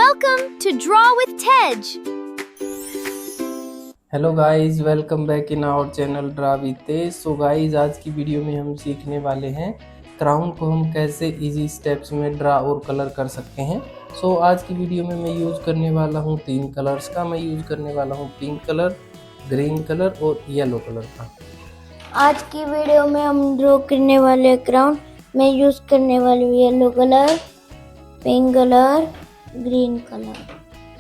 Welcome to Draw with Tej. Hello guys, welcome back in our channel draw with Tej. So guys, आज की video में हम सीखने वाले हैं क्राउन को हम कैसे इजी स्टेप्स में ड्रा और कलर कर सकते हैं। सो आज की वीडियो में मैं यूज़ करने वाला हूँ 3 कलर्स का। मैं यूज़ करने वाला हूँ पिंक कलर, ग्रीन कलर और येलो कलर का। आज की वीडियो में हम ड्रॉ करने वाले क्राउन में यूज करने वाले yellow colour, pink colour, green colour.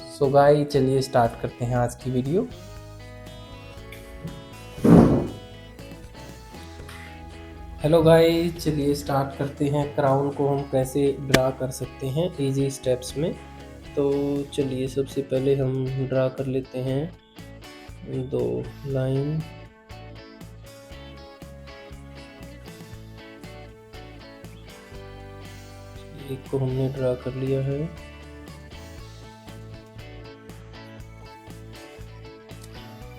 So guys, चलिए स्टार्ट करते हैं आज की वीडियो। हेलो गाइस, चलिए स्टार्ट करते हैं क्राउन को हम कैसे ड्रा कर सकते हैं इजी स्टेप्स में। तो चलिए सबसे पहले हम ड्रा कर लेते हैं 2 लाइन। एक को हमने ड्रा कर लिया है।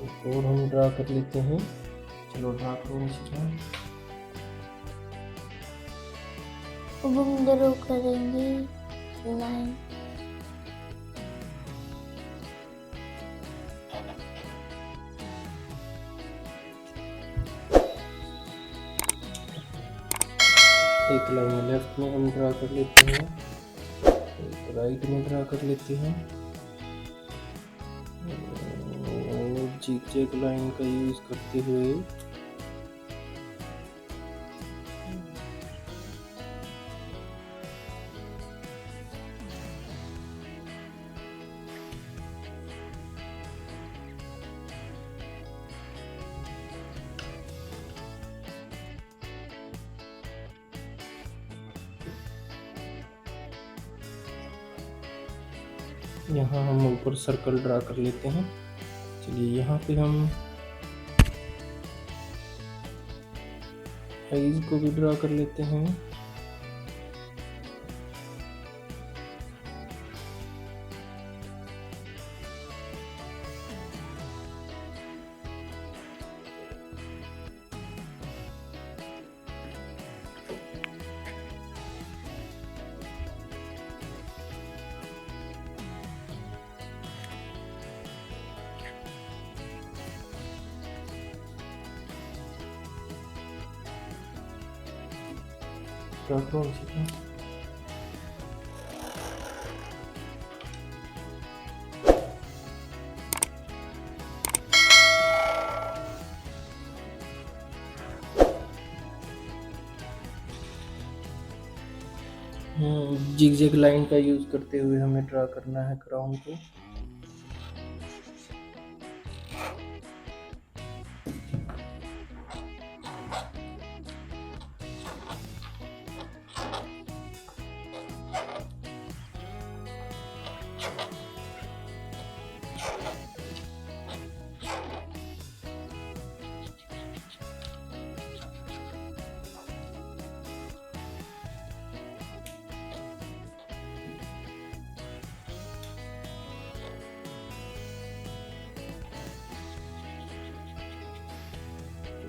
एक और हम ड्रा कर लेते हैं। चलो ड्रा करो इसका। अब हम ड्रॉ करेंगे लाइन। एक लाइन लेफ्ट में हम ड्रा कर लेते हैं, एक राइट में ड्रा कर लेते हैं और जिगजैग लाइन का यूज करते हुए यहाँ हम ऊपर सर्कल ड्रा कर लेते हैं। चलिए यहाँ पे हम आईज को भी ड्रा कर लेते हैं। कौन सी था? जिगजैग लाइन का यूज करते हुए हमें ड्रा करना है क्राउन को।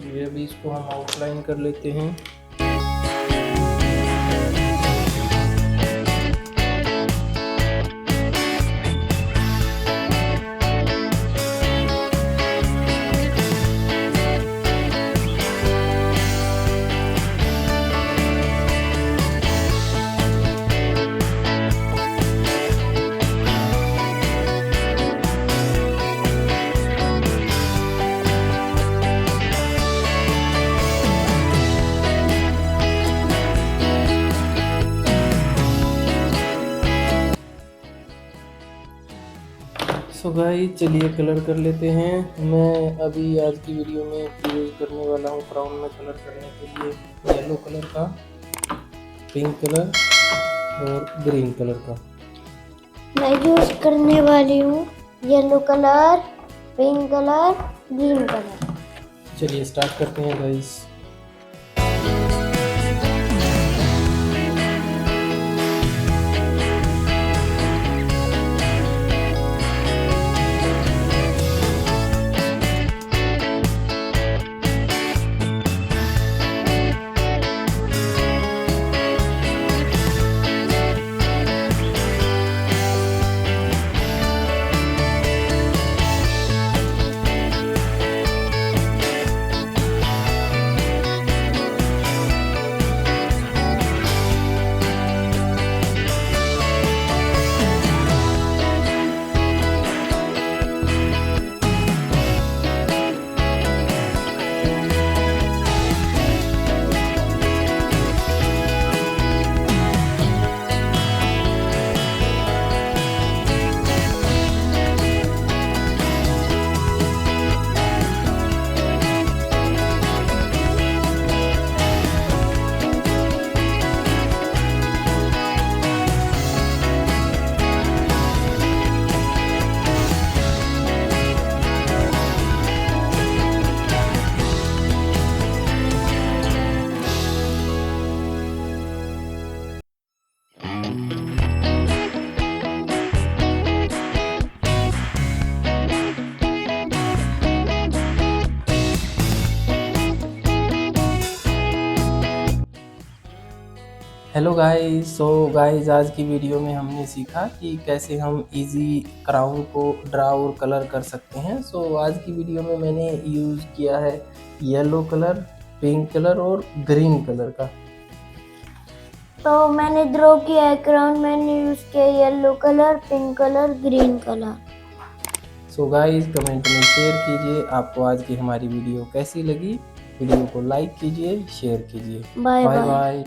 ये अभी इसको हम आउटलाइन कर लेते हैं। सो गाइस, चलिए कलर कर लेते हैं। मैं अभी आज की वीडियो में यूज़ करने वाला हूँ क्राउन में कलर करने के लिए येलो कलर का, पिंक कलर और ग्रीन कलर का। मैं यूज करने वाली हूँ yellow colour, pink colour, green colour. चलिए स्टार्ट करते हैं गाइस। हेलो गाइस, सो गाइस आज की वीडियो में हमने सीखा कि कैसे हम इजी क्राउन को ड्रा और कलर कर सकते हैं। सो आज की वीडियो में मैंने यूज़ किया है येलो कलर, पिंक कलर और ग्रीन कलर का। तो मैंने ड्रॉ किया है क्राउन, मैंने यूज किया yellow colour, pink colour, green colour. So guys comment में शेयर कीजिए आपको आज की हमारी वीडियो कैसी लगी। वीडियो को लाइक कीजिए, शेयर कीजिए। Bye bye bye. बाय।